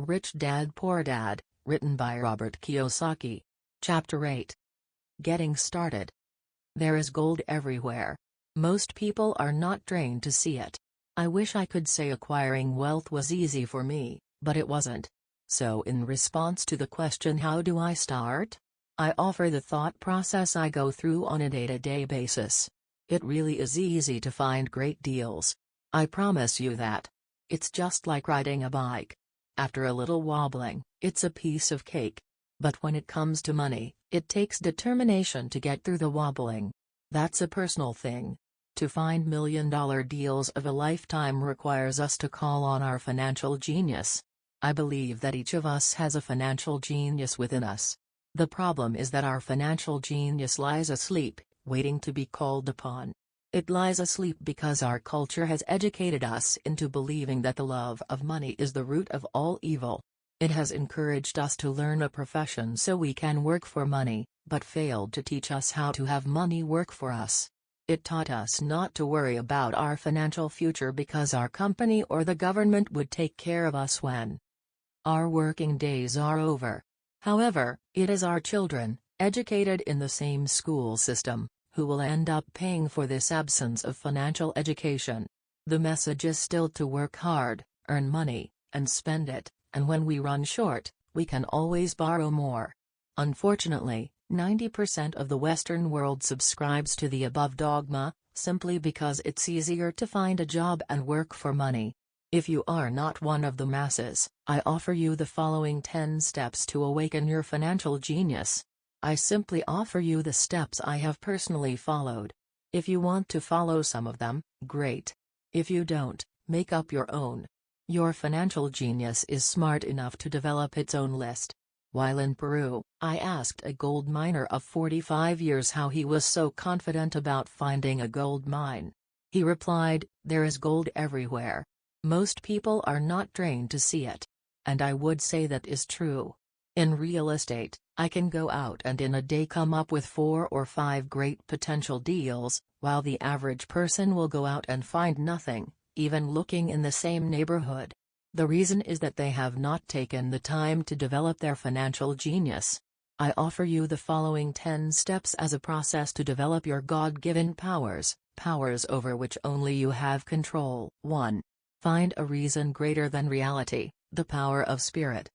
Rich Dad Poor Dad, written by Robert Kiyosaki. Chapter 8. Getting Started. There is gold everywhere. Most people are not trained to see it. I wish I could say acquiring wealth was easy for me, but it wasn't. So in response to the question how do I start? I offer the thought process I go through on a day-to-day basis. It really is easy to find great deals. I promise you that. It's just like riding a bike. After a little wobbling, it's a piece of cake. But when it comes to money, it takes determination to get through the wobbling. That's a personal thing. To find million-dollar deals of a lifetime requires us to call on our financial genius. I believe that each of us has a financial genius within us. The problem is that our financial genius lies asleep, waiting to be called upon. It lies asleep because our culture has educated us into believing that the love of money is the root of all evil. It has encouraged us to learn a profession so we can work for money, but failed to teach us how to have money work for us. It taught us not to worry about our financial future because our company or the government would take care of us when our working days are over. However, it is our children, educated in the same school system, who will end up paying for this absence of financial education. The message is still to work hard, earn money, and spend it, and when we run short, we can always borrow more. Unfortunately, 90% of the Western world subscribes to the above dogma, simply because it's easier to find a job and work for money. If you are not one of the masses, I offer you the following 10 steps to awaken your financial genius. I simply offer you the steps I have personally followed. If you want to follow some of them, great. If you don't, make up your own. Your financial genius is smart enough to develop its own list. While in Peru, I asked a gold miner of 45 years how he was so confident about finding a gold mine. He replied, "There is gold everywhere. Most people are not trained to see it." And I would say that is true. In real estate, I can go out and in a day come up with 4 or 5 great potential deals, while the average person will go out and find nothing, even looking in the same neighborhood. The reason is that they have not taken the time to develop their financial genius. I offer you the following 10 steps as a process to develop your God-given powers over which only you have control. 1. Find a reason greater than reality, the power of spirit.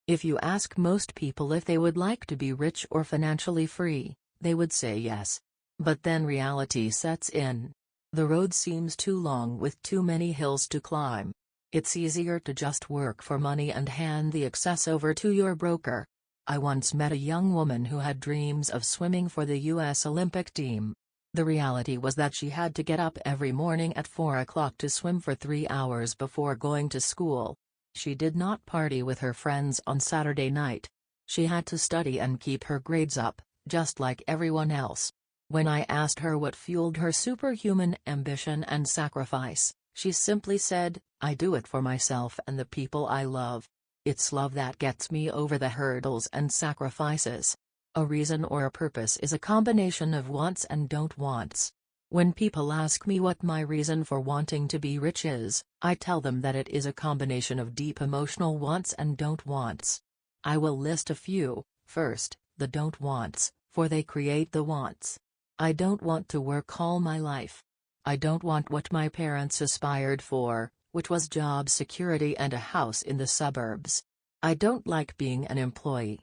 If you ask most people if they would like to be rich or financially free, they would say yes. But then reality sets in. The road seems too long with too many hills to climb. It's easier to just work for money and hand the excess over to your broker. I once met a young woman who had dreams of swimming for the U.S. Olympic team. The reality was that she had to get up every morning at 4 o'clock to swim for 3 hours before going to school. She did not party with her friends on Saturday night. She had to study and keep her grades up, just like everyone else. When I asked her what fueled her superhuman ambition and sacrifice, she simply said, "I do it for myself and the people I love. It's love that gets me over the hurdles and sacrifices." A reason or a purpose is a combination of wants and don't wants. When people ask me what my reason for wanting to be rich is, I tell them that it is a combination of deep emotional wants and don't wants. I will list a few. First, the don't wants, for they create the wants. I don't want to work all my life. I don't want what my parents aspired for, which was job security and a house in the suburbs. I don't like being an employee.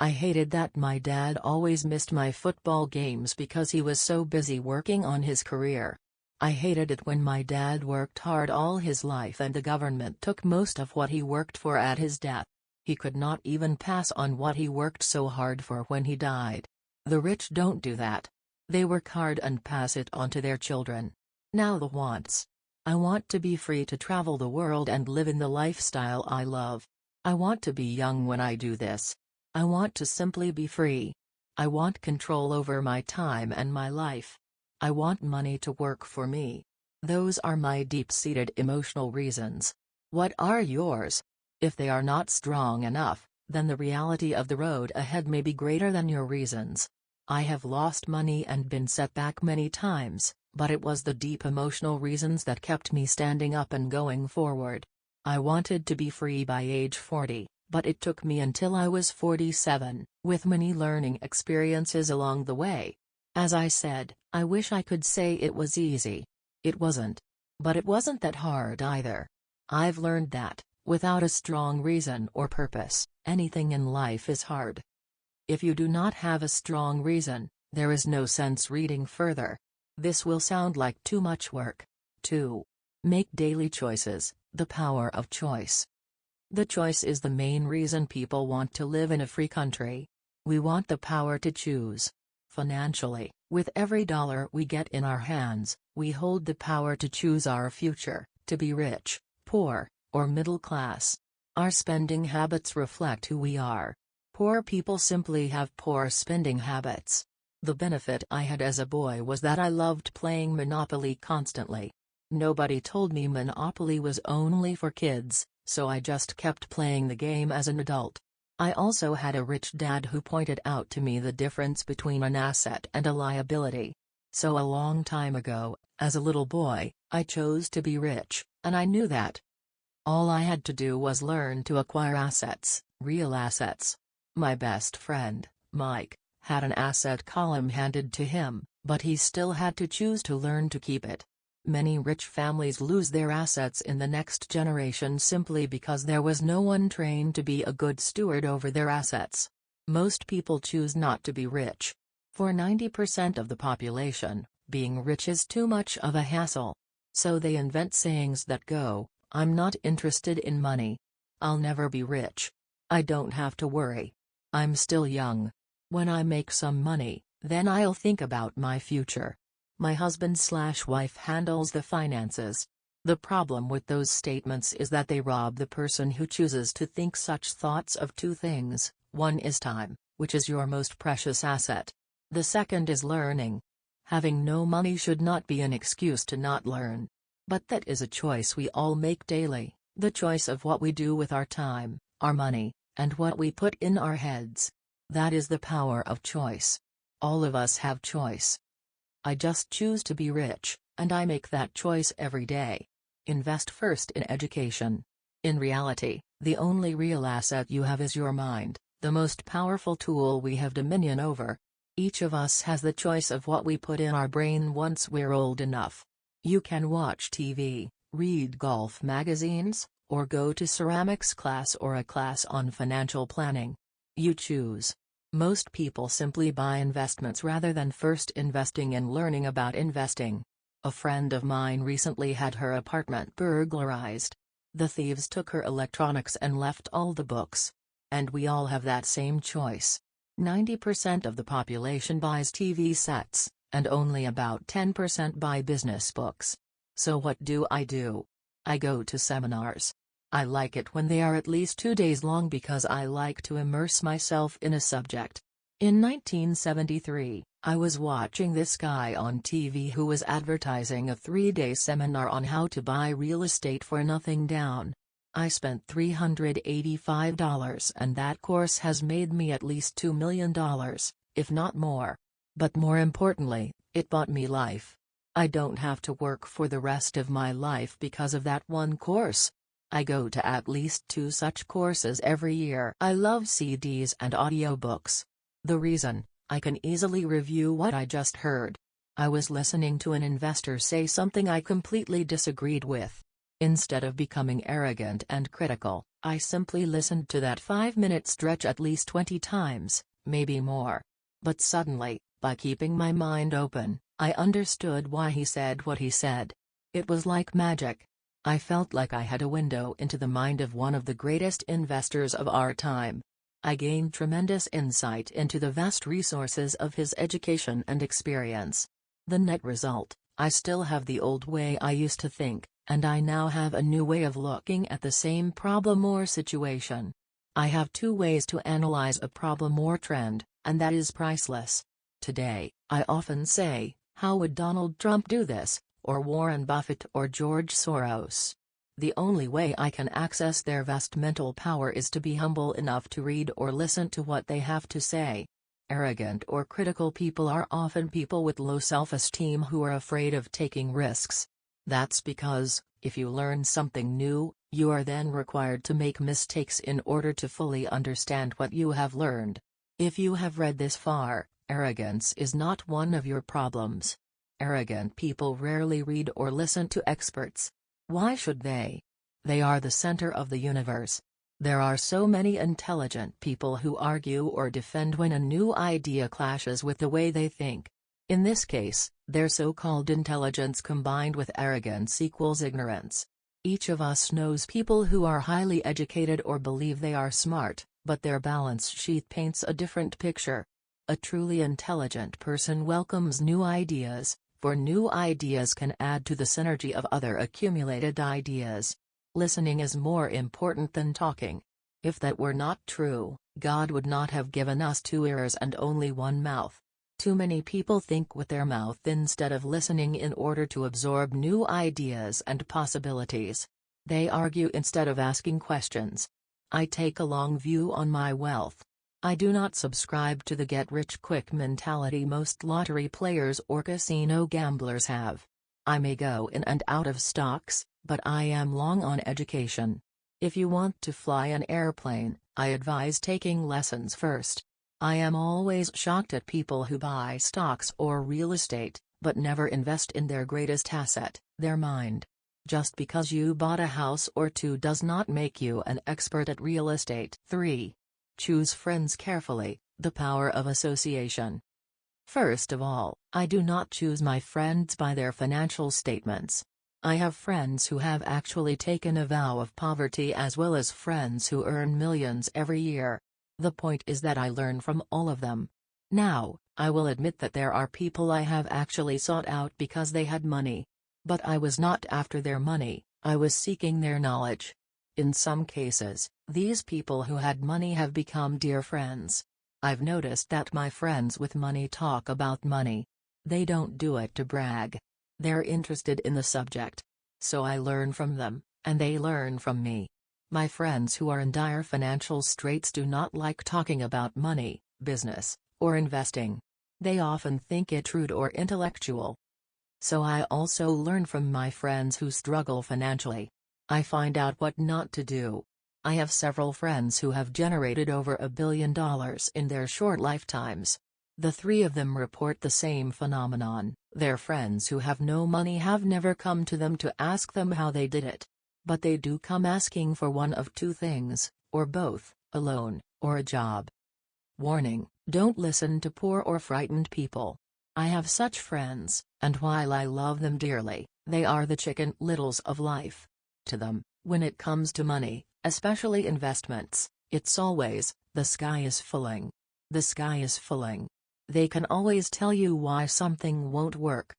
I hated that my dad always missed my football games because he was so busy working on his career. I hated it when my dad worked hard all his life and the government took most of what he worked for at his death. He could not even pass on what he worked so hard for when he died. The rich don't do that. They work hard and pass it on to their children. Now the wants. I want to be free to travel the world and live in the lifestyle I love. I want to be young when I do this. I want to simply be free. I want control over my time and my life. I want money to work for me. Those are my deep-seated emotional reasons. What are yours? If they are not strong enough, then the reality of the road ahead may be greater than your reasons. I have lost money and been set back many times, but it was the deep emotional reasons that kept me standing up and going forward. I wanted to be free by age 40, but it took me until I was 47, with many learning experiences along the way. As I said, I wish I could say it was easy. It wasn't. But it wasn't that hard either. I've learned that, without a strong reason or purpose, anything in life is hard. If you do not have a strong reason, there is no sense reading further. This will sound like too much work. 2. Make daily choices, the power of choice. The choice is the main reason people want to live in a free country. We want the power to choose. Financially, with every dollar we get in our hands, we hold the power to choose our future, to be rich, poor, or middle class. Our spending habits reflect who we are. Poor people simply have poor spending habits. The benefit I had as a boy was that I loved playing Monopoly constantly. Nobody told me Monopoly was only for kids, so I just kept playing the game as an adult. I also had a rich dad who pointed out to me the difference between an asset and a liability. So a long time ago, as a little boy, I chose to be rich, and I knew that. All I had to do was learn to acquire assets, real assets. My best friend, Mike, had an asset column handed to him, but he still had to choose to learn to keep it. Many rich families lose their assets in the next generation simply because there was no one trained to be a good steward over their assets. Most people choose not to be rich. For 90% of the population, being rich is too much of a hassle. So they invent sayings that go, "I'm not interested in money. I'll never be rich. I don't have to worry. I'm still young. When I make some money, then I'll think about my future. My husband/wife handles the finances." The problem with those statements is that they rob the person who chooses to think such thoughts of two things. One is time, which is your most precious asset. The second is learning. Having no money should not be an excuse to not learn. But that is a choice we all make daily, the choice of what we do with our time, our money, and what we put in our heads. That is the power of choice. All of us have choice. I just choose to be rich, and I make that choice every day. Invest first in education. In reality, the only real asset you have is your mind, the most powerful tool we have dominion over. Each of us has the choice of what we put in our brain once we're old enough. You can watch TV, read golf magazines, or go to ceramics class or a class on financial planning. You choose. Most people simply buy investments rather than first investing and learning about investing. A friend of mine recently had her apartment burglarized. The thieves took her electronics and left all the books. And we all have that same choice. 90% of the population buys TV sets, and only about 10% buy business books. So what do? I go to seminars. I like it when they are at least 2 days long because I like to immerse myself in a subject. In 1973, I was watching this guy on TV who was advertising a 3-day seminar on how to buy real estate for nothing down. I spent $385 and that course has made me at least $2 million, if not more. But more importantly, it bought me life. I don't have to work for the rest of my life because of that one course. I go to at least 2 such courses every year. I love CDs and audiobooks. The reason, I can easily review what I just heard. I was listening to an investor say something I completely disagreed with. Instead of becoming arrogant and critical, I simply listened to that 5-minute stretch at least 20 times, maybe more. But suddenly, by keeping my mind open, I understood why he said what he said. It was like magic. I felt like I had a window into the mind of one of the greatest investors of our time. I gained tremendous insight into the vast resources of his education and experience. The net result, I still have the old way I used to think, and I now have a new way of looking at the same problem or situation. I have 2 ways to analyze a problem or trend, and that is priceless. Today, I often say, how would Donald Trump do this? Or Warren Buffett or George Soros. The only way I can access their vast mental power is to be humble enough to read or listen to what they have to say. Arrogant or critical people are often people with low self-esteem who are afraid of taking risks. That's because, if you learn something new, You are then required to make mistakes in order to fully understand what you have learned. If you have read this far, arrogance is not one of your problems. Arrogant people rarely read or listen to experts. Why should they? They are the center of the universe. There are so many intelligent people who argue or defend when a new idea clashes with the way they think. In this case, their so-called intelligence combined with arrogance equals ignorance. Each of us knows people who are highly educated or believe they are smart, but their balance sheet paints a different picture. A truly intelligent person welcomes new ideas, for new ideas can add to the synergy of other accumulated ideas. Listening is more important than talking. If that were not true, God would not have given us 2 ears and only 1 mouth. Too many people think with their mouth instead of listening in order to absorb new ideas and possibilities. They argue instead of asking questions. I take a long view on my wealth. I do not subscribe to the get-rich-quick mentality most lottery players or casino gamblers have. I may go in and out of stocks, but I am long on education. If you want to fly an airplane, I advise taking lessons first. I am always shocked at people who buy stocks or real estate, but never invest in their greatest asset, their mind. Just because you bought a house or 2 does not make you an expert at real estate. 3. Choose friends carefully, the power of association. First of all, I do not choose my friends by their financial statements. I have friends who have actually taken a vow of poverty as well as friends who earn millions every year. The point is that I learn from all of them. Now, I will admit that there are people I have actually sought out because they had money. But I was not after their money, I was seeking their knowledge. In some cases, these people who had money have become dear friends. I've noticed that my friends with money talk about money. They don't do it to brag. They're interested in the subject. So I learn from them, and they learn from me. My friends who are in dire financial straits do not like talking about money, business, or investing. They often think it rude or intellectual. So I also learn from my friends who struggle financially. I find out what not to do. I have several friends who have generated over $1 billion in their short lifetimes. The 3 of them report the same phenomenon. Their friends who have no money have never come to them to ask them how they did it. But they do come asking for one of 2 things, or both, a loan, or a job. Warning: don't listen to poor or frightened people. I have such friends, and while I love them dearly, they are the chicken littles of life. To them, when it comes to money, especially investments, it's always, the sky is falling. The sky is falling. They can always tell you why something won't work.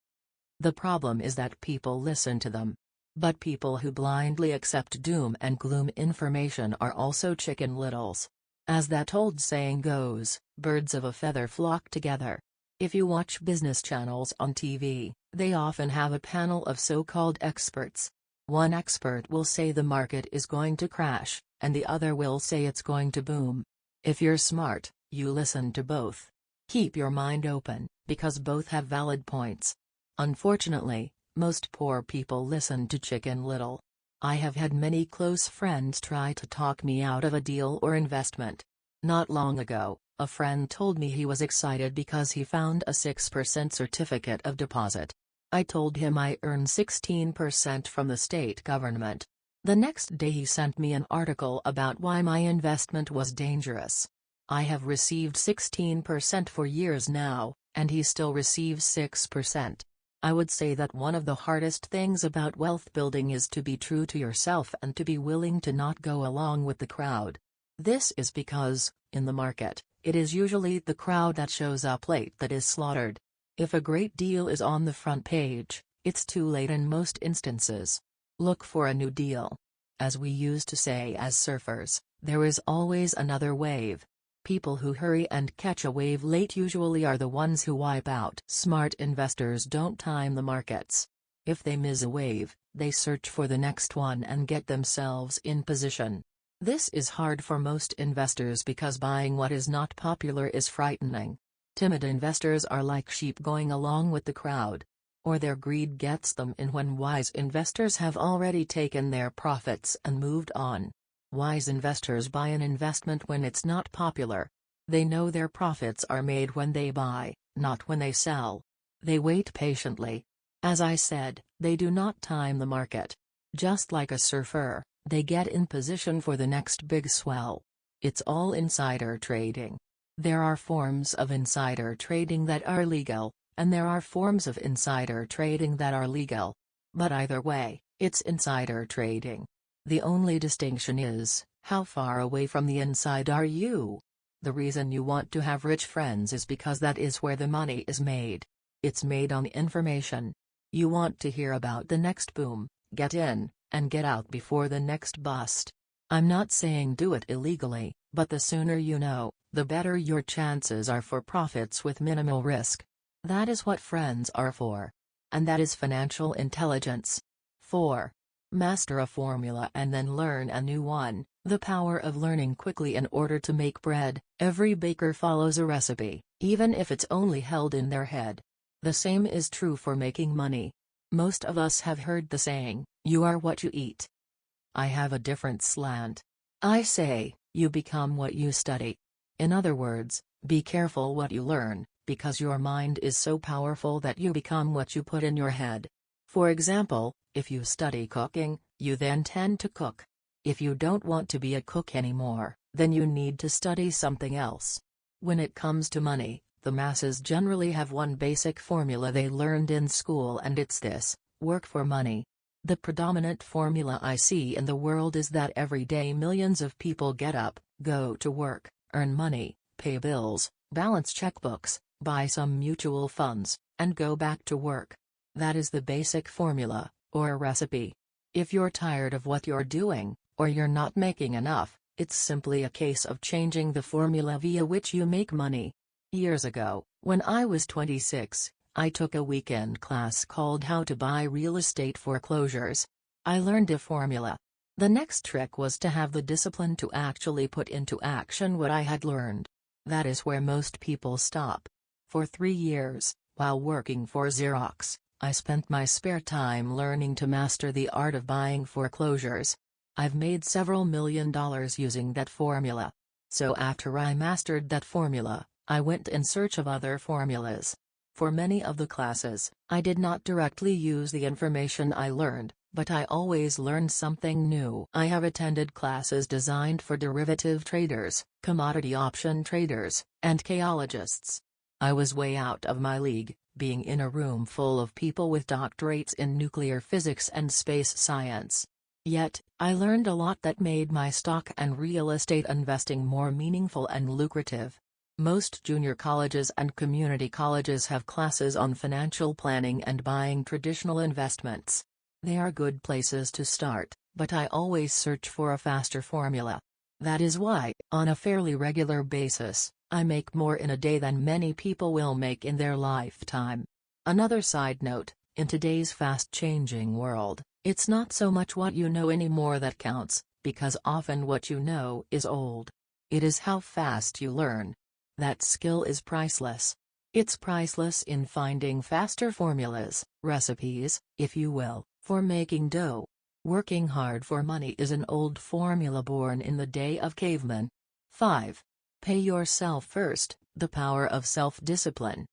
The problem is that people listen to them. But people who blindly accept doom and gloom information are also chicken littles. As that old saying goes, birds of a feather flock together. If you watch business channels on TV, they often have a panel of so-called experts. One expert will say the market is going to crash, and the other will say it's going to boom. If you're smart, you listen to both. Keep your mind open, because both have valid points. Unfortunately, most poor people listen to Chicken Little. I have had many close friends try to talk me out of a deal or investment. Not long ago, a friend told me he was excited because he found a 6% certificate of deposit. I told him I earn 16% from the state government. The next day he sent me an article about why my investment was dangerous. I have received 16% for years now, and he still receives 6%. I would say that one of the hardest things about wealth building is to be true to yourself and to be willing to not go along with the crowd. This is because, in the market, it is usually the crowd that shows up late that is slaughtered. If a great deal is on the front page, it's too late in most instances. Look for a new deal. As we used to say as surfers, there is always another wave. People who hurry and catch a wave late usually are the ones who wipe out. Smart investors don't time the markets. If they miss a wave, they search for the next one and get themselves in position. This is hard for most investors because buying what is not popular is frightening. Timid investors are like sheep going along with the crowd. or their greed gets them in when wise investors have already taken their profits and moved on. Wise investors buy an investment when it's not popular. They know their profits are made when they buy, not when they sell. They wait patiently. As I said, they do not time the market. Just like a surfer, they get in position for the next big swell. It's all insider trading. There are forms of insider trading that are legal, and there are forms of insider trading that are legal. But either way, it's insider trading. The only distinction is, how far away from the inside are you? The reason you want to have rich friends is because that is where the money is made. It's made on information. You want to hear about the next boom, get in, and get out before the next bust. I'm not saying do it illegally, but the sooner you know, the better your chances are for profits with minimal risk. That is what friends are for. And that is financial intelligence. 4. Master a formula and then learn a new one. The power of learning quickly in order to make bread. Every baker follows a recipe, even if it's only held in their head. The same is true for making money. Most of us have heard the saying, "You are what you eat." I have a different slant. I say, you become what you study. In other words, be careful what you learn, because your mind is so powerful that you become what you put in your head. For example, if you study cooking, you then tend to cook. If you don't want to be a cook anymore, then you need to study something else. When it comes to money, the masses generally have one basic formula they learned in school, and it's this: work for money. The predominant formula I see in the world is that every day millions of people get up, go to work, earn money, pay bills, balance checkbooks, buy some mutual funds, and go back to work. That is the basic formula, or a recipe. If you're tired of what you're doing, or you're not making enough, it's simply a case of changing the formula via which you make money. Years ago, when I was 26, I took a weekend class called How to Buy Real Estate Foreclosures. I learned a formula. The next trick was to have the discipline to actually put into action what I had learned. That is where most people stop. For 3 years, while working for Xerox, I spent my spare time learning to master the art of buying foreclosures. I've made several $1,000,000 using that formula. So after I mastered that formula, I went in search of other formulas. For many of the classes, I did not directly use the information I learned, but I always learned something new. I have attended classes designed for derivative traders, commodity option traders, and chaologists. I was way out of my league, being in a room full of people with doctorates in nuclear physics and space science. Yet, I learned a lot that made my stock and real estate investing more meaningful and lucrative. Most junior colleges and community colleges have classes on financial planning and buying traditional investments. They are good places to start, but I always search for a faster formula. That is why, on a fairly regular basis, I make more in a day than many people will make in their lifetime. Another side note, in today's fast-changing world, it's not so much what you know anymore that counts, because often what you know is old. It is how fast you learn. That skill is priceless. It's priceless in finding faster formulas, recipes, if you will, for making dough. Working hard for money is an old formula born in the day of cavemen. 5. Pay yourself first, the power of self-discipline.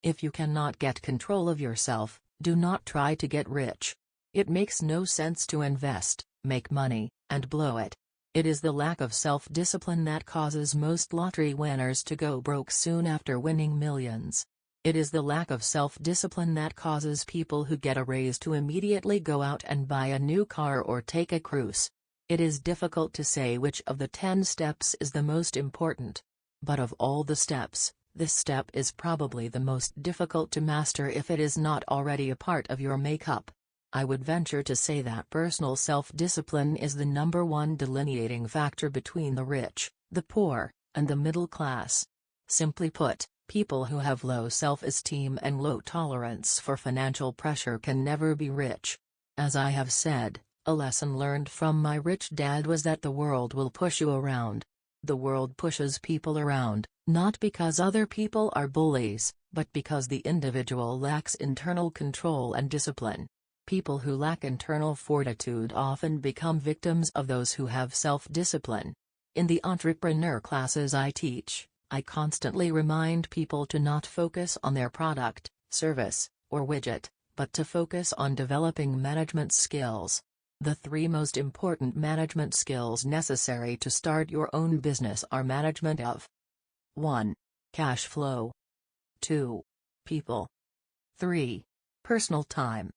If you cannot get control of yourself, do not try to get rich. It makes no sense to invest, make money, and blow it. It is the lack of self-discipline that causes most lottery winners to go broke soon after winning millions. It is the lack of self-discipline that causes people who get a raise to immediately go out and buy a new car or take a cruise. It is difficult to say which of the 10 steps is the most important. But of all the steps, this step is probably the most difficult to master if it is not already a part of your makeup. I would venture to say that personal self-discipline is the #1 delineating factor between the rich, the poor, and the middle class. Simply put, people who have low self-esteem and low tolerance for financial pressure can never be rich. As I have said, a lesson learned from my rich dad was that the world will push you around. The world pushes people around, not because other people are bullies, but because the individual lacks internal control and discipline. People who lack internal fortitude often become victims of those who have self-discipline. In the entrepreneur classes I teach, I constantly remind people to not focus on their product, service, or widget, but to focus on developing management skills. The 3 most important management skills necessary to start your own business are management of 1. Cash flow. 2. People. 3. Personal time.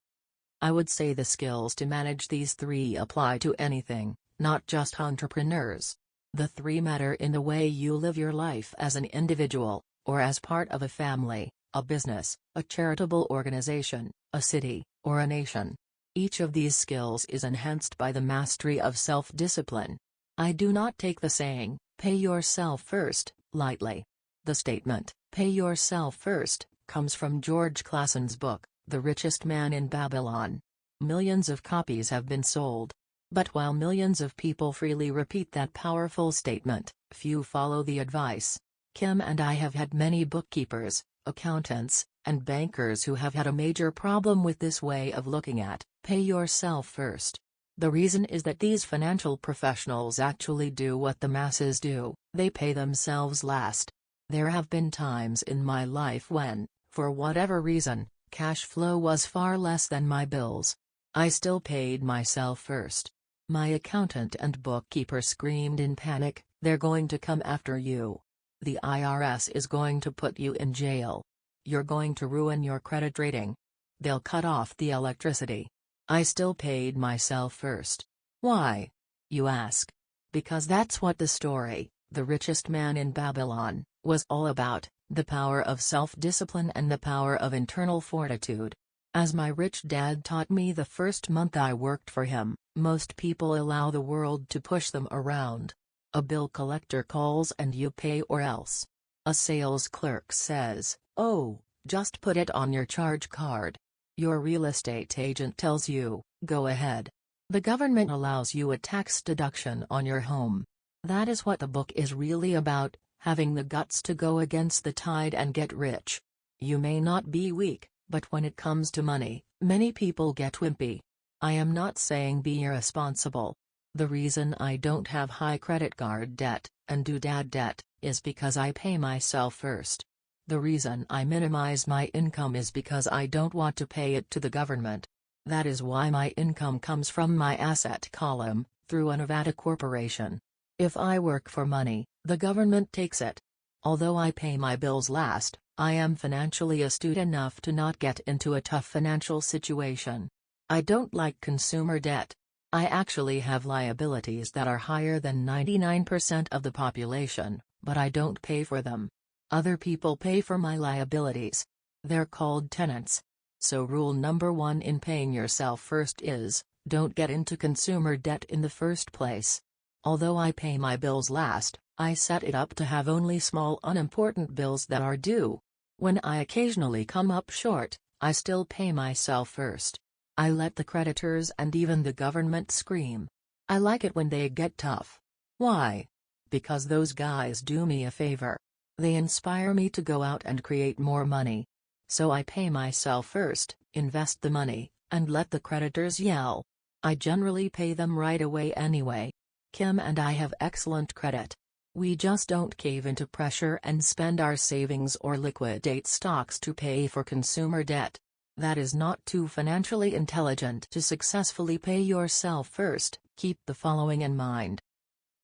I would say the skills to manage these 3 apply to anything, not just entrepreneurs. The 3 matter in the way you live your life as an individual, or as part of a family, a business, a charitable organization, a city, or a nation. Each of these skills is enhanced by the mastery of self-discipline. I do not take the saying, "Pay yourself first," lightly. The statement, "Pay yourself first," comes from George Clason's book, The Richest Man in Babylon. Millions of copies have been sold. But while millions of people freely repeat that powerful statement, few follow the advice. Kim and I have had many bookkeepers, accountants, and bankers who have had a major problem with this way of looking at, "Pay yourself first." The reason is that these financial professionals actually do what the masses do, they pay themselves last. There have been times in my life when, for whatever reason, cash flow was far less than my bills. I still paid myself first. My accountant and bookkeeper screamed in panic, "They're going to come after you. The IRS is going to put you in jail. You're going to ruin your credit rating. They'll cut off the electricity." I still paid myself first. Why? You ask. Because that's what the story, The Richest Man in Babylon, was all about, the power of self-discipline and the power of internal fortitude. As my rich dad taught me the first month I worked for him, most people allow the world to push them around. A bill collector calls and you pay or else. A sales clerk says, "Oh, just put it on your charge card." Your real estate agent tells you, "Go ahead." The government allows you a tax deduction on your home. That is what the book is really about, having the guts to go against the tide and get rich. You may not be weak, but when it comes to money, many people get wimpy. I am not saying be irresponsible. The reason I don't have high credit card debt, and doodad debt, is because I pay myself first. The reason I minimize my income is because I don't want to pay it to the government. That is why my income comes from my asset column, through a Nevada corporation. If I work for money, the government takes it. Although I pay my bills last, I am financially astute enough to not get into a tough financial situation. I don't like consumer debt. I actually have liabilities that are higher than 99% of the population, but I don't pay for them. Other people pay for my liabilities. They're called tenants. So rule number 1 in paying yourself first is, don't get into consumer debt in the first place. Although I pay my bills last, I set it up to have only small unimportant bills that are due. When I occasionally come up short, I still pay myself first. I let the creditors and even the government scream. I like it when they get tough. Why? Because those guys do me a favor. They inspire me to go out and create more money. So I pay myself first, invest the money, and let the creditors yell. I generally pay them right away anyway. Kim and I have excellent credit. We just don't cave into pressure and spend our savings or liquidate stocks to pay for consumer debt. That is not too financially intelligent to successfully pay yourself first. Keep the following in mind.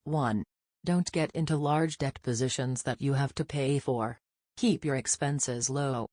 1. Don't get into large debt positions that you have to pay for. Keep your expenses low.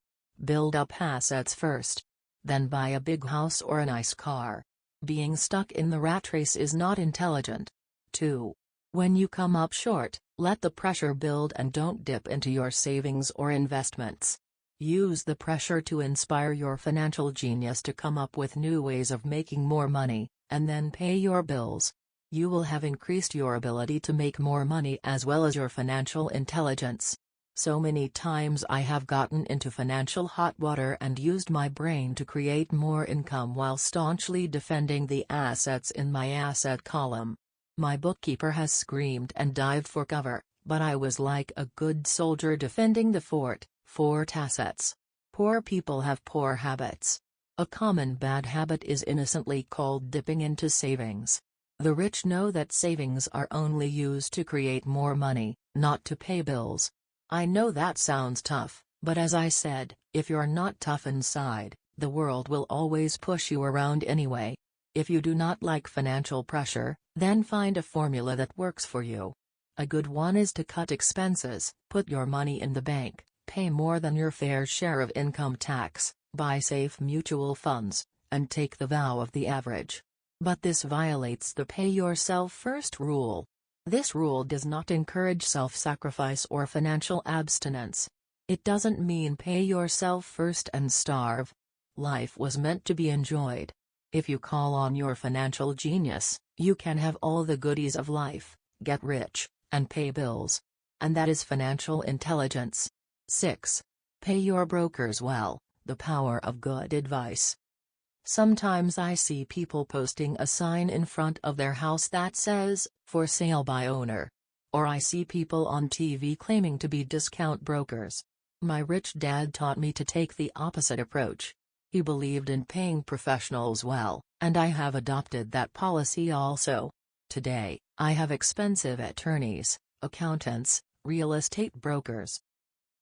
Build up assets first. Then buy a big house or a nice car. Being stuck in the rat race is not intelligent. 2. When you come up short, let the pressure build and don't dip into your savings or investments. Use the pressure to inspire your financial genius to come up with new ways of making more money, and then pay your bills. You will have increased your ability to make more money as well as your financial intelligence. So many times I have gotten into financial hot water and used my brain to create more income while staunchly defending the assets in my asset column. My bookkeeper has screamed and dived for cover, but I was like a good soldier defending the fort, 4 Tassets. Poor people have poor habits. A common bad habit is innocently called dipping into savings. The rich know that savings are only used to create more money, not to pay bills. I know that sounds tough, but as I said, if you're not tough inside, the world will always push you around anyway. If you do not like financial pressure, then find a formula that works for you. A good one is to cut expenses, put your money in the bank, pay more than your fair share of income tax, buy safe mutual funds, and take the vow of the average. But this violates the pay yourself first rule. This rule does not encourage self-sacrifice or financial abstinence. It doesn't mean pay yourself first and starve. Life was meant to be enjoyed. If you call on your financial genius, you can have all the goodies of life, get rich, and pay bills. And that is financial intelligence. 6. Pay your brokers well, the power of good advice. Sometimes I see people posting a sign in front of their house that says, "For sale by owner." Or I see people on TV claiming to be discount brokers. My rich dad taught me to take the opposite approach. He believed in paying professionals well, and I have adopted that policy also. Today, I have expensive attorneys, accountants, real estate brokers,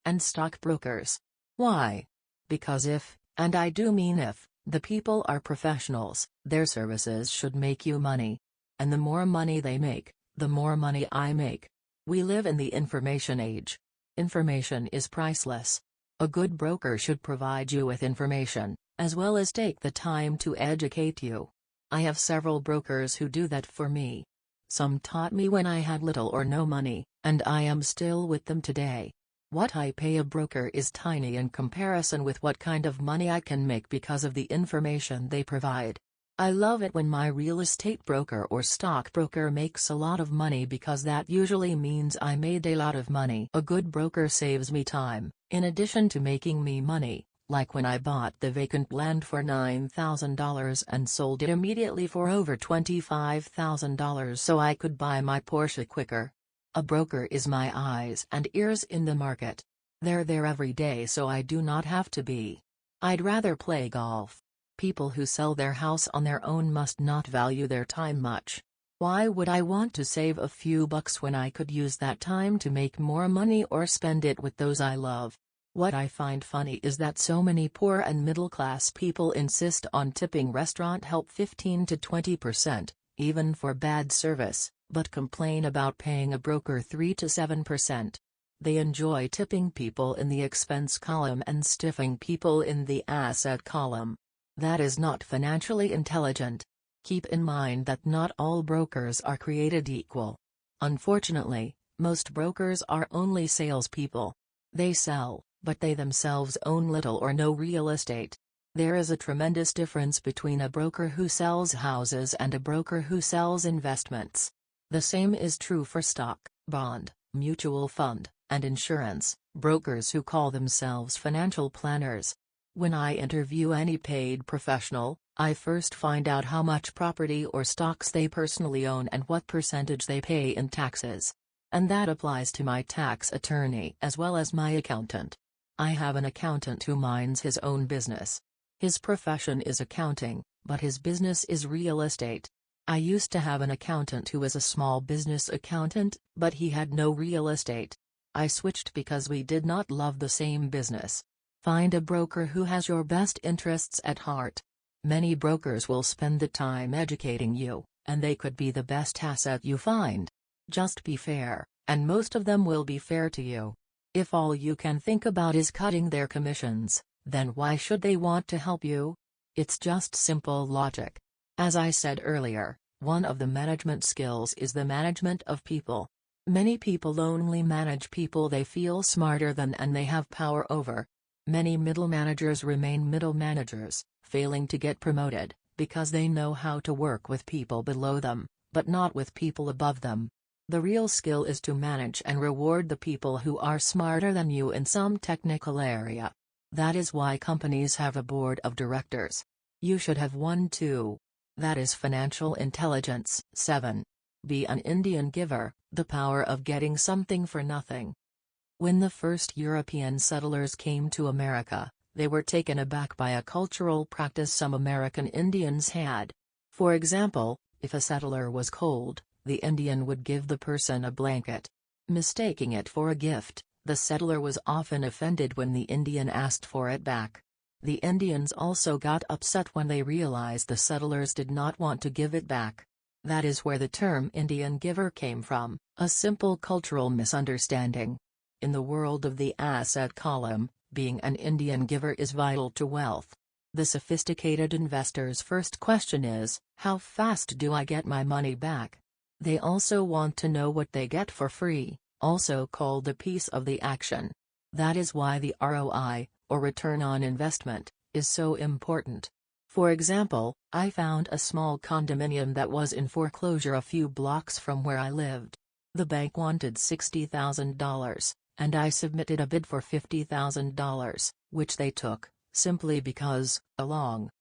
and stockbrokers. Why? Because if, and I do mean if, the people are professionals, their services should make you money. And the more money they make, the more money I make. We live in the information age. Information is priceless. A good broker should provide you with information, as well as take the time to educate you. I have several brokers who do that for me. Some taught me when I had little or no money, and I am still with them today. What I pay a broker is tiny in comparison with what kind of money I can make because of the information they provide. I love it when my real estate broker or stockbroker makes a lot of money because that usually means I made a lot of money. A good broker saves me time, in addition to making me money, like when I bought the vacant land for $9,000 and sold it immediately for over $25,000 so I could buy my Porsche quicker. A broker is my eyes and ears in the market. They're there every day so I do not have to be. I'd rather play golf. People who sell their house on their own must not value their time much. Why would I want to save a few bucks when I could use that time to make more money or spend it with those I love? What I find funny is that so many poor and middle-class people insist on tipping restaurant help 15 to 20%, even for bad service, but complain about paying a broker 3 to 7%. They enjoy tipping people in the expense column and stiffing people in the asset column. That is not financially intelligent. Keep in mind that not all brokers are created equal. Unfortunately, most brokers are only salespeople. They sell, but they themselves own little or no real estate. There is a tremendous difference between a broker who sells houses and a broker who sells investments. The same is true for stock, bond, mutual fund, and insurance, brokers who call themselves financial planners. When I interview any paid professional, I first find out how much property or stocks they personally own and what percentage they pay in taxes. And that applies to my tax attorney as well as my accountant. I have an accountant who minds his own business. His profession is accounting, but his business is real estate. I used to have an accountant who was a small business accountant, but he had no real estate. I switched because we did not love the same business. Find a broker who has your best interests at heart. Many brokers will spend the time educating you, and they could be the best asset you find. Just be fair, and most of them will be fair to you. If all you can think about is cutting their commissions, then why should they want to help you? It's just simple logic. As I said earlier, one of the management skills is the management of people. Many people only manage people they feel smarter than and they have power over. Many middle managers remain middle managers, failing to get promoted, because they know how to work with people below them, but not with people above them. The real skill is to manage and reward the people who are smarter than you in some technical area. That is why companies have a board of directors. You should have one too. That is financial intelligence. 7. Be an Indian giver, the power of getting something for nothing. When the first European settlers came to America, they were taken aback by a cultural practice some American Indians had. For example, if a settler was cold, the Indian would give the person a blanket. Mistaking it for a gift, the settler was often offended when the Indian asked for it back. The Indians also got upset when they realized the settlers did not want to give it back. That is where the term Indian giver came from, a simple cultural misunderstanding. In the world of the asset column, being an Indian giver is vital to wealth. The sophisticated investor's first question is, how fast do I get my money back? They also want to know what they get for free, also called a piece of the action. That is why the ROI, or return on investment, is so important. For example, I found a small condominium that was in foreclosure a few blocks from where I lived. The bank wanted $60,000, and I submitted a bid for $50,000, which they took, simply because, along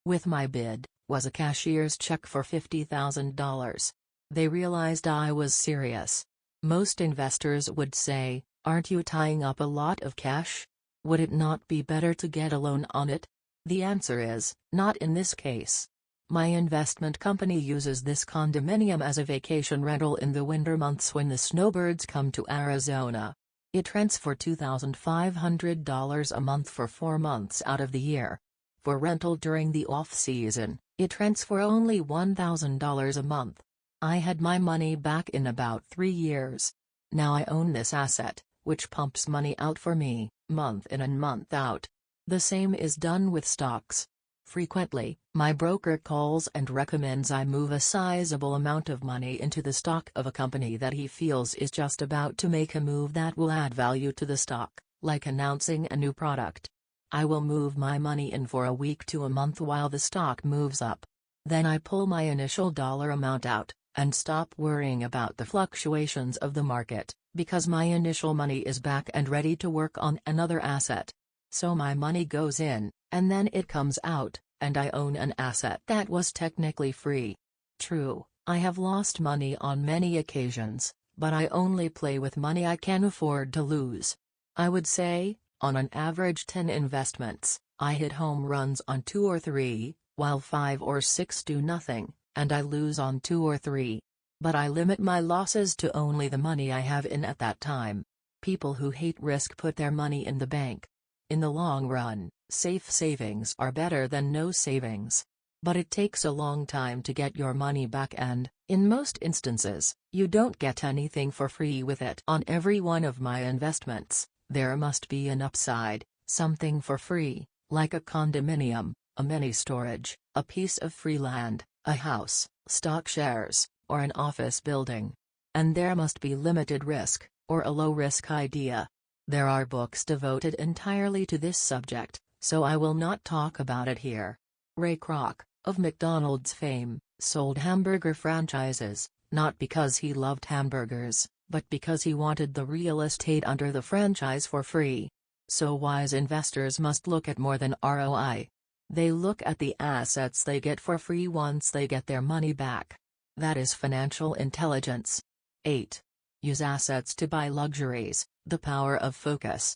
with my bid, was a cashier's check for $50,000. They realized I was serious. Most investors would say, "Aren't you tying up a lot of cash? Would it not be better to get a loan on it?" The answer is, not in this case. My investment company uses this condominium as a vacation rental in the winter months when the snowbirds come to Arizona. It rents for $2,500 a month for 4 months out of the year. For rental during the off-season, it rents for only $1,000 a month. I had my money back in about 3 years. Now I own this asset, which pumps money out for me, month in and month out. The same is done with stocks. Frequently, my broker calls and recommends I move a sizable amount of money into the stock of a company that he feels is just about to make a move that will add value to the stock, like announcing a new product. I will move my money in for a week to a month while the stock moves up. Then I pull my initial dollar amount out, and stop worrying about the fluctuations of the market, because my initial money is back and ready to work on another asset. So my money goes in, and then it comes out, and I own an asset that was technically free. True, I have lost money on many occasions, but I only play with money I can afford to lose. I would say, on an average 10 investments, I hit home runs on 2 or 3, while 5 or 6 do nothing, and I lose on 2 or 3. But I limit my losses to only the money I have in at that time. People who hate risk put their money in the bank. In the long run, safe savings are better than no savings. But it takes a long time to get your money back and, in most instances, you don't get anything for free with it. On every one of my investments, there must be an upside, something for free, like a condominium, a mini storage, a piece of free land, a house, stock shares, or an office building. And there must be limited risk, or a low-risk idea. There are books devoted entirely to this subject, so I will not talk about it here. Ray Kroc, of McDonald's fame, sold hamburger franchises, not because he loved hamburgers, but because he wanted the real estate under the franchise for free. So wise investors must look at more than ROI. They look at the assets they get for free once they get their money back. That is financial intelligence. 8. Use assets to buy luxuries, the power of focus.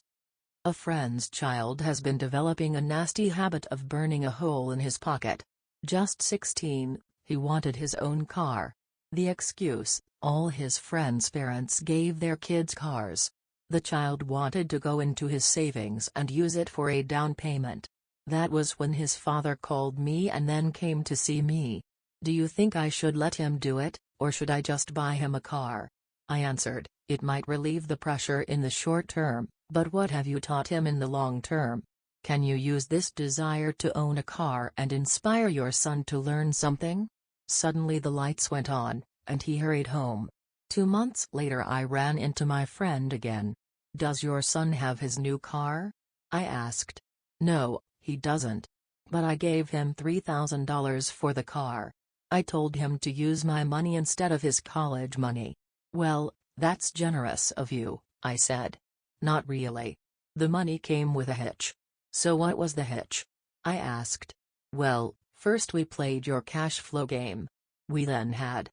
A friend's child has been developing a nasty habit of burning a hole in his pocket. Just 16, he wanted his own car. The excuse, all his friends' parents gave their kids cars. The child wanted to go into his savings and use it for a down payment. That was when his father called me and then came to see me. "Do you think I should let him do it, or should I just buy him a car?" I answered, "It might relieve the pressure in the short term, but what have you taught him in the long term? Can you use this desire to own a car and inspire your son to learn something?" Suddenly the lights went on, and he hurried home. 2 months later I ran into my friend again. "Does your son have his new car?" I asked. "No, he doesn't. But I gave him $3,000 for the car. I told him to use my money instead of his college money." "Well, that's generous of you," I said. "Not really. The money came with a hitch." "So what was the hitch?" I asked. "Well, first we played your cash flow game. We then had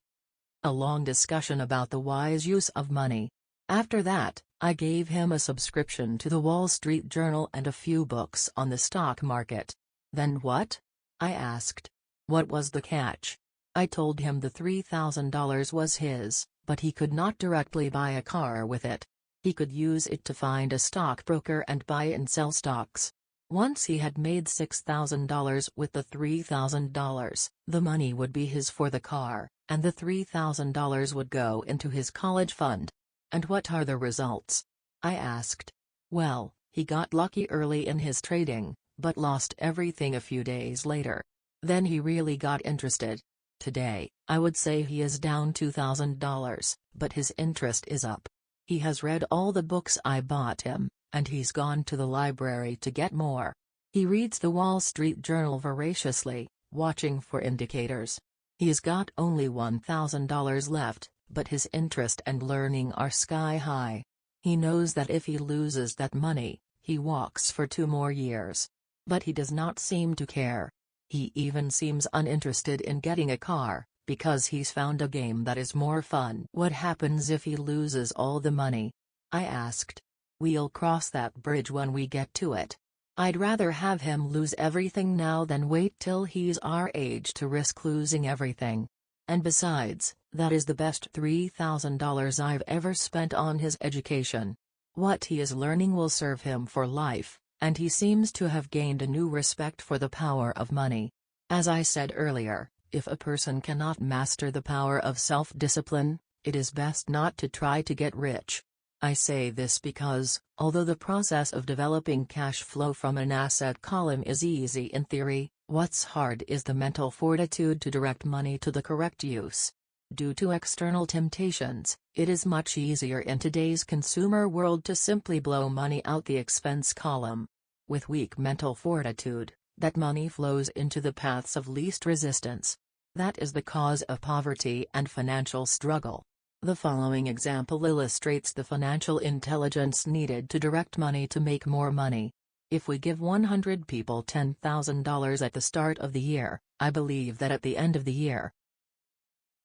a long discussion about the wise use of money. After that, I gave him a subscription to the Wall Street Journal and a few books on the stock market. Then what? I asked. What was the catch? I told him the $3,000 was his, but he could not directly buy a car with it. He could use it to find a stockbroker and buy and sell stocks. Once he had made $6,000 with the $3,000, the money would be his for the car, and the $3,000 would go into his college fund. And what are the results? I asked. Well, he got lucky early in his trading, but lost everything a few days later. Then he really got interested. Today, I would say he is down $2,000, but his interest is up. He has read all the books I bought him, and he's gone to the library to get more. He reads the Wall Street Journal voraciously, watching for indicators. He's got only $1,000 left, but his interest and learning are sky high. He knows that if he loses that money, he walks for 2 more years. But he does not seem to care. He even seems uninterested in getting a car, because he's found a game that is more fun. What happens if he loses all the money? I asked. We'll cross that bridge when we get to it. I'd rather have him lose everything now than wait till he's our age to risk losing everything. And besides, that is the best $3,000 I've ever spent on his education. What he is learning will serve him for life, and he seems to have gained a new respect for the power of money. As I said earlier, if a person cannot master the power of self-discipline, it is best not to try to get rich. I say this because, although the process of developing cash flow from an asset column is easy in theory, what's hard is the mental fortitude to direct money to the correct use. Due to external temptations, it is much easier in today's consumer world to simply blow money out the expense column. With weak mental fortitude, that money flows into the paths of least resistance. That is the cause of poverty and financial struggle. The following example illustrates the financial intelligence needed to direct money to make more money. If we give 100 people $10,000 at the start of the year, I believe that at the end of the year,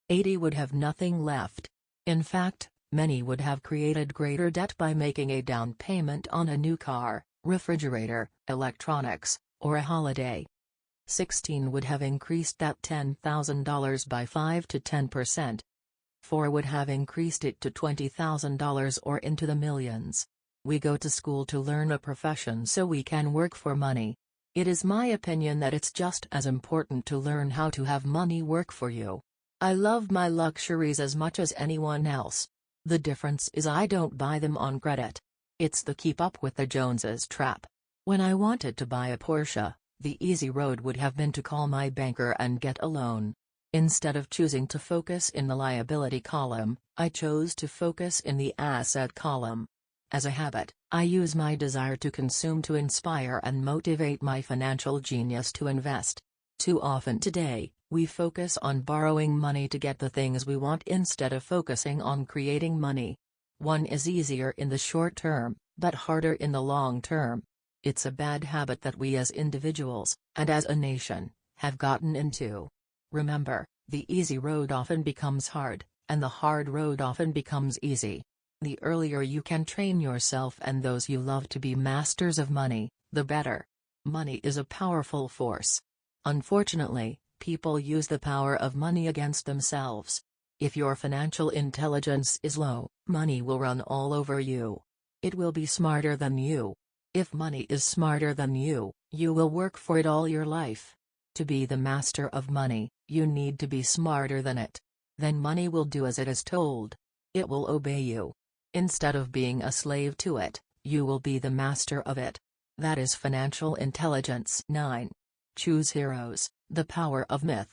80 would have nothing left. In fact, many would have created greater debt by making a down payment on a new car, refrigerator, electronics, or a holiday. 16 would have increased that $10,000 by 5 to 10%. 4 would have increased it to $20,000 or into the millions. We go to school to learn a profession so we can work for money. It is my opinion that it's just as important to learn how to have money work for you. I love my luxuries as much as anyone else. The difference is I don't buy them on credit. It's the keep up with the Joneses trap. When I wanted to buy a Porsche, the easy road would have been to call my banker and get a loan. Instead of choosing to focus in the liability column, I chose to focus in the asset column. As a habit, I use my desire to consume to inspire and motivate my financial genius to invest. Too often today, we focus on borrowing money to get the things we want instead of focusing on creating money. One is easier in the short term, but harder in the long term. It's a bad habit that we as individuals, and as a nation, have gotten into. Remember, the easy road often becomes hard, and the hard road often becomes easy. The earlier you can train yourself and those you love to be masters of money, the better. Money is a powerful force. Unfortunately, people use the power of money against themselves. If your financial intelligence is low, money will run all over you. It will be smarter than you. If money is smarter than you, you will work for it all your life. To be the master of money, you need to be smarter than it. Then money will do as it is told. It will obey you. Instead of being a slave to it, you will be the master of it. That is financial intelligence. 9. Choose heroes, the power of myth.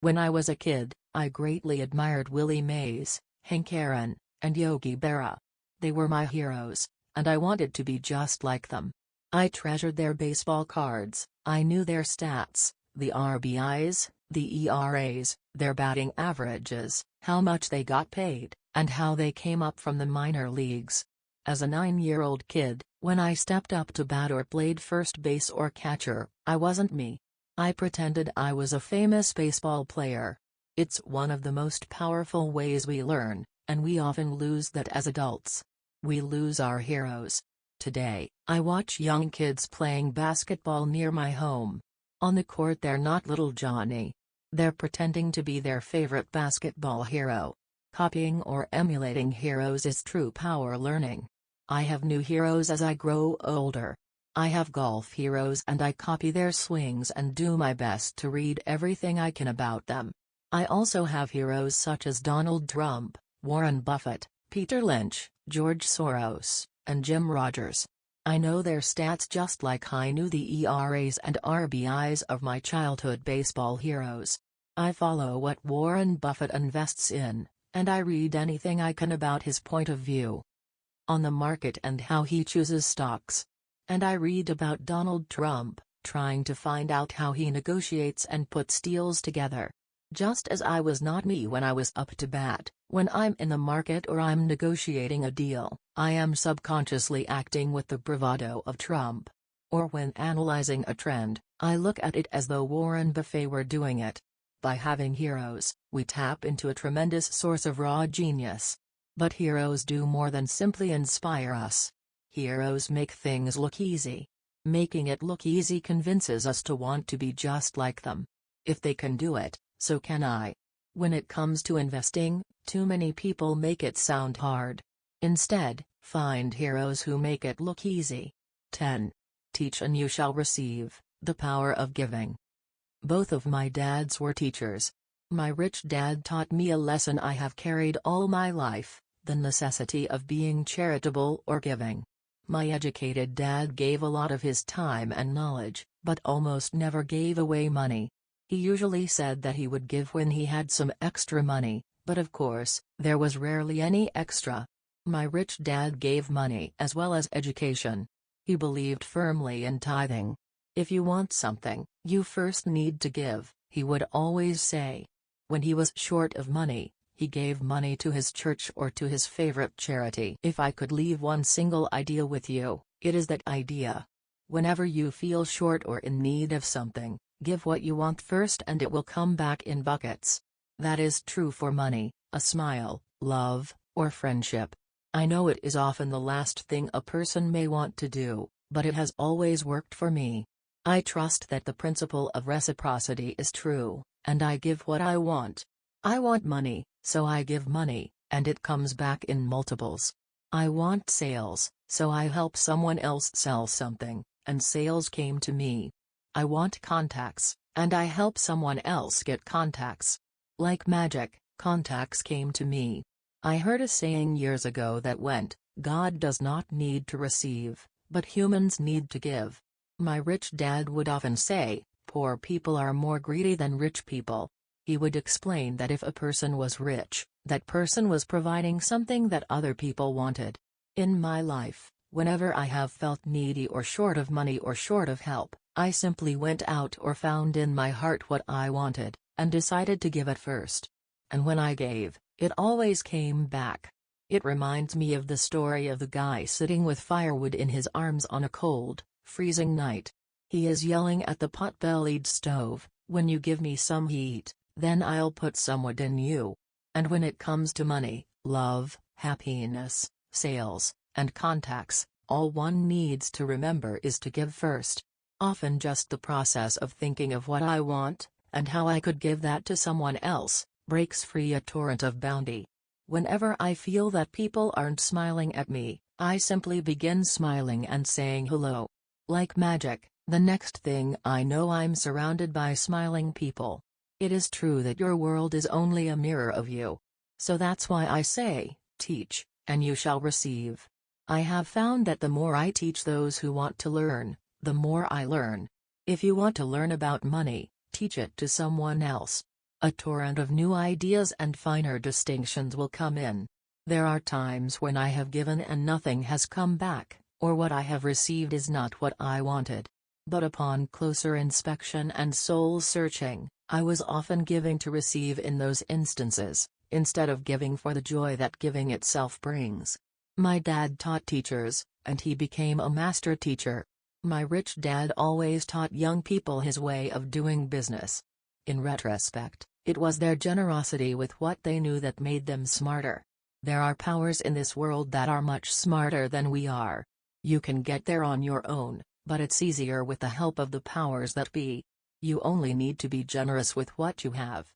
When I was a kid, I greatly admired Willie Mays, Hank Aaron, and Yogi Berra. They were my heroes, and I wanted to be just like them. I treasured their baseball cards, I knew their stats, the RBIs, the ERAs, their batting averages, how much they got paid, and how they came up from the minor leagues. As a 9-year-old kid, when I stepped up to bat or played first base or catcher, I wasn't me. I pretended I was a famous baseball player. It's one of the most powerful ways we learn, and we often lose that as adults. We lose our heroes. Today, I watch young kids playing basketball near my home. On the court they're not little Johnny. They're pretending to be their favorite basketball hero. Copying or emulating heroes is true power learning. I have new heroes as I grow older. I have golf heroes and I copy their swings and do my best to read everything I can about them. I also have heroes such as Donald Trump, Warren Buffett, Peter Lynch, George Soros, and Jim Rogers. I know their stats just like I knew the ERAs and RBIs of my childhood baseball heroes. I follow what Warren Buffett invests in, and I read anything I can about his point of view on the market and how he chooses stocks. And I read about Donald Trump, trying to find out how he negotiates and puts deals together. Just as I was not me when I was up to bat, when I'm in the market or I'm negotiating a deal, I am subconsciously acting with the bravado of Trump. Or when analyzing a trend, I look at it as though Warren Buffett were doing it. By having heroes, we tap into a tremendous source of raw genius. But heroes do more than simply inspire us. Heroes make things look easy. Making it look easy convinces us to want to be just like them. If they can do it, so can I. When it comes to investing, too many people make it sound hard. Instead, find heroes who make it look easy. 10. Teach and you shall receive, the power of giving. Both of my dads were teachers. My rich dad taught me a lesson I have carried all my life, the necessity of being charitable or giving. My educated dad gave a lot of his time and knowledge, but almost never gave away money. He usually said that he would give when he had some extra money, but of course, there was rarely any extra. My rich dad gave money as well as education. He believed firmly in tithing. If you want something, you first need to give, he would always say. When he was short of money, he gave money to his church or to his favorite charity. If I could leave one single idea with you, it is that idea. Whenever you feel short or in need of something, give what you want first and it will come back in buckets. That is true for money, a smile, love, or friendship. I know it is often the last thing a person may want to do, but it has always worked for me. I trust that the principle of reciprocity is true, and I give what I want. I want money, so I give money, and it comes back in multiples. I want sales, so I help someone else sell something, and sales came to me. I want contacts, and I help someone else get contacts. Like magic, contacts came to me. I heard a saying years ago that went, God does not need to receive, but humans need to give. My rich dad would often say, poor people are more greedy than rich people. He would explain that if a person was rich, that person was providing something that other people wanted. In my life, whenever I have felt needy or short of money or short of help, I simply went out or found in my heart what I wanted, and decided to give it first. And when I gave, it always came back. It reminds me of the story of the guy sitting with firewood in his arms on a cold, freezing night. He is yelling at the pot-bellied stove, when you give me some heat, then I'll put some wood in you. And when it comes to money, love, happiness, sales, and contacts, all one needs to remember is to give first. Often just the process of thinking of what I want, and how I could give that to someone else, breaks free a torrent of bounty. Whenever I feel that people aren't smiling at me, I simply begin smiling and saying hello. Like magic, the next thing I know I'm surrounded by smiling people. It is true that your world is only a mirror of you. So that's why I say, teach, and you shall receive. I have found that the more I teach those who want to learn, the more I learn. If you want to learn about money, teach it to someone else. A torrent of new ideas and finer distinctions will come in. There are times when I have given and nothing has come back, or what I have received is not what I wanted. But upon closer inspection and soul searching, I was often giving to receive in those instances, instead of giving for the joy that giving itself brings. My dad taught teachers, and he became a master teacher. My rich dad always taught young people his way of doing business. In retrospect, it was their generosity with what they knew that made them smarter. There are powers in this world that are much smarter than we are. You can get there on your own, but it's easier with the help of the powers that be. You only need to be generous with what you have.